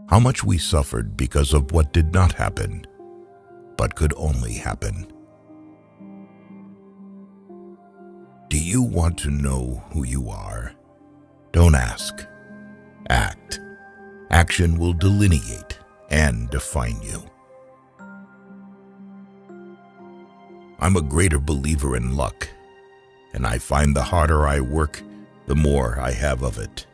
How much we suffered because of what did not happen, but could only happen. Do you want to know who you are? Don't ask. Act. Action will delineate and define you. I'm a greater believer in luck, and I find the harder I work, the more I have of it.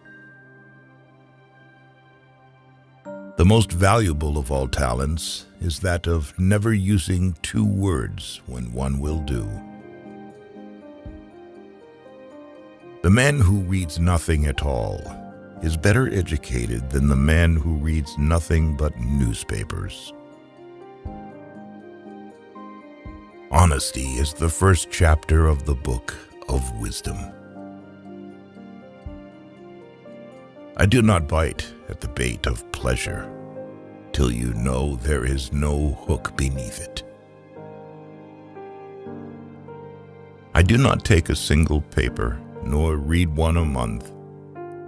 The most valuable of all talents is that of never using two words when one will do. The man who reads nothing at all is better educated than the man who reads nothing but newspapers. Honesty is the first chapter of the book of wisdom. I do not bite at the bait of pleasure till you know there is no hook beneath it. I do not take a single paper, nor read one a month,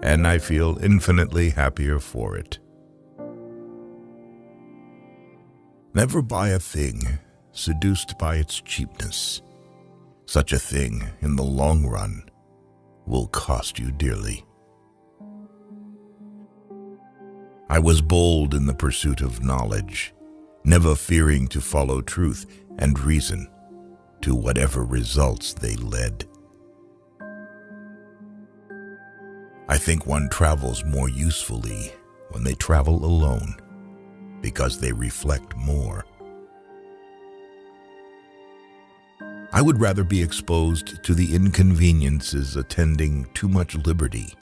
and I feel infinitely happier for it. Never buy a thing seduced by its cheapness. Such a thing, in the long run, will cost you dearly. I was bold in the pursuit of knowledge, never fearing to follow truth and reason to whatever results they led. I think one travels more usefully when they travel alone, because they reflect more. I would rather be exposed to the inconveniences attending too much liberty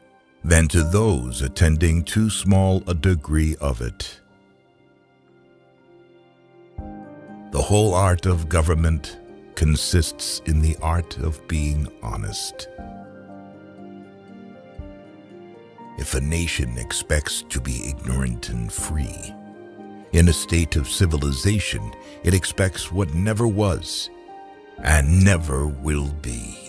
than to those attending too small a degree of it. The whole art of government consists in the art of being honest. If a nation expects to be ignorant and free, in a state of civilization, it expects what never was and never will be.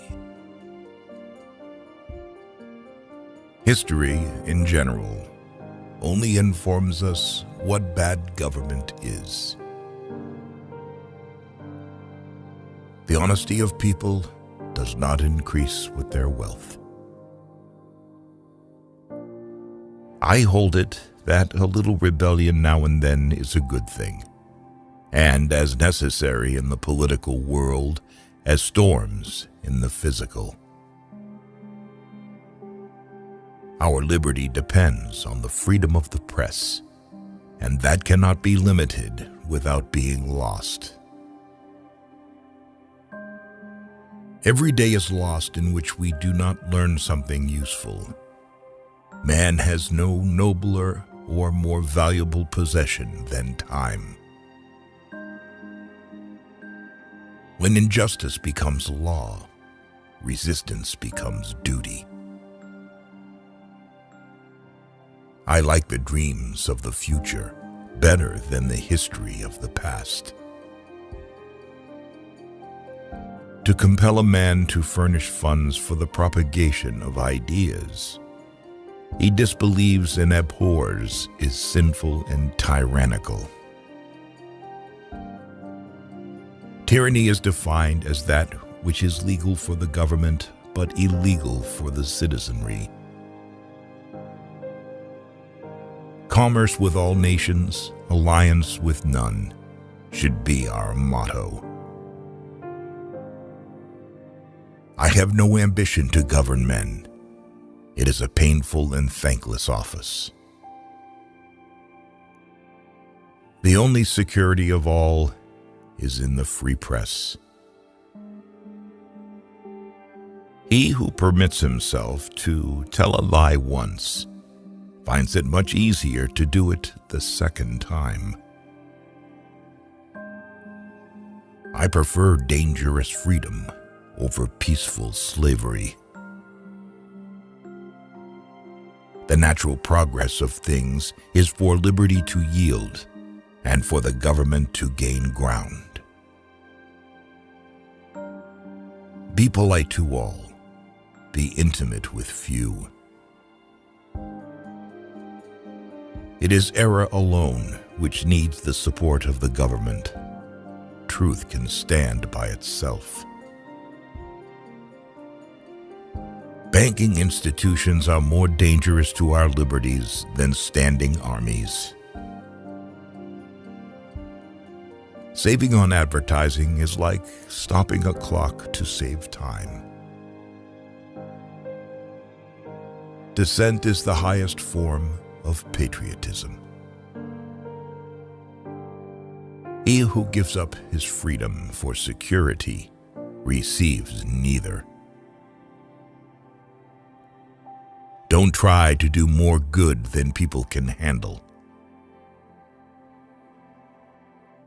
History, in general, only informs us what bad government is. The honesty of people does not increase with their wealth. I hold it that a little rebellion now and then is a good thing, and as necessary in the political world as storms in the physical. Our liberty depends on the freedom of the press, and that cannot be limited without being lost. Every day is lost in which we do not learn something useful. Man has no nobler or more valuable possession than time. When injustice becomes law, resistance becomes duty. I like the dreams of the future better than the history of the past. To compel a man to furnish funds for the propagation of ideas he disbelieves and abhors is sinful and tyrannical. Tyranny is defined as that which is legal for the government but illegal for the citizenry. Commerce with all nations, alliance with none, should be our motto. I have no ambition to govern men. It is a painful and thankless office. The only security of all is in the free press. He who permits himself to tell a lie once finds it much easier to do it the second time. I prefer dangerous freedom over peaceful slavery. The natural progress of things is for liberty to yield and for the government to gain ground. Be polite to all. Be intimate with few. It is error alone which needs the support of the government. Truth can stand by itself. Banking institutions are more dangerous to our liberties than standing armies. Saving on advertising is like stopping a clock to save time. Dissent is the highest form of patriotism. He who gives up his freedom for security receives neither. Don't try to do more good than people can handle.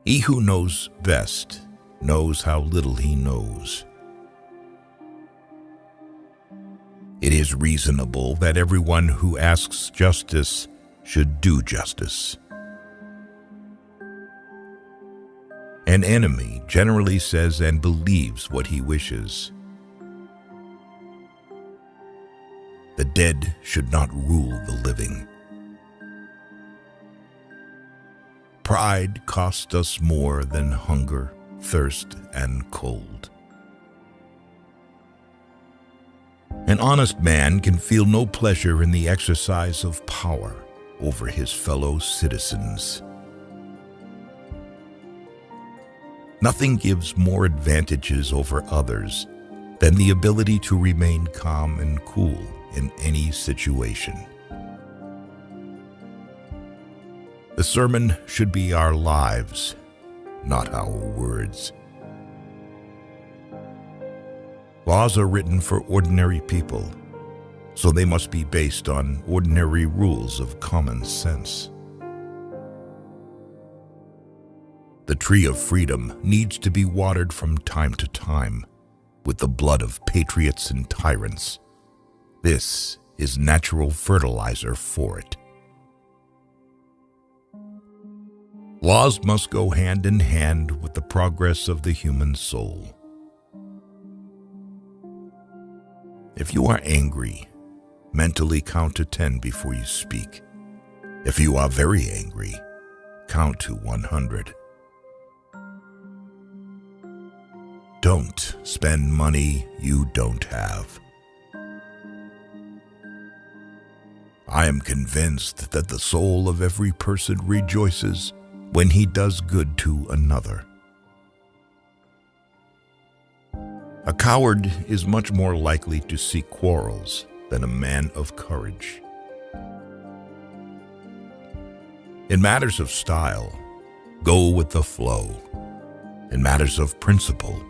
He who knows best knows how little he knows. It is reasonable that everyone who asks justice should do justice. An enemy generally says and believes what he wishes. The dead should not rule the living. Pride costs us more than hunger, thirst, and cold. An honest man can feel no pleasure in the exercise of power over his fellow citizens. Nothing gives more advantages over others than the ability to remain calm and cool in any situation. The sermon should be our lives, not our words. Laws are written for ordinary people, so they must be based on ordinary rules of common sense. The tree of freedom needs to be watered from time to time with the blood of patriots and tyrants. This is natural fertilizer for it. Laws must go hand in hand with the progress of the human soul. If you are angry, mentally count to 10 before you speak. If you are very angry, count to 100. Don't spend money you don't have. I am convinced that the soul of every person rejoices when he does good to another. A coward is much more likely to seek quarrels than a man of courage. In matters of style, go with the flow. In matters of principle,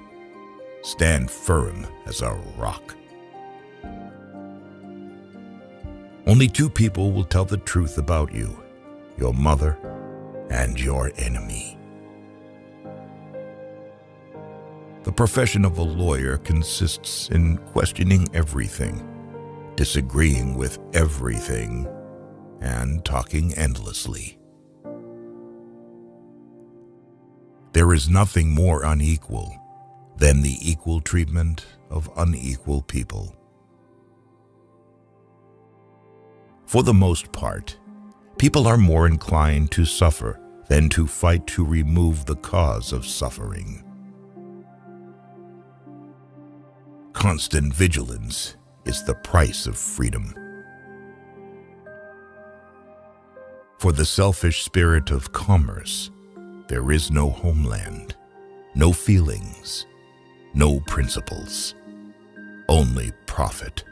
stand firm as a rock. Only two people will tell the truth about you, your mother and your enemy. The profession of a lawyer consists in questioning everything, disagreeing with everything, and talking endlessly. There is nothing more unequal than the equal treatment of unequal people. For the most part, people are more inclined to suffer than to fight to remove the cause of suffering. Constant vigilance is the price of freedom. For the selfish spirit of commerce, there is no homeland, no feelings, no principles, only profit.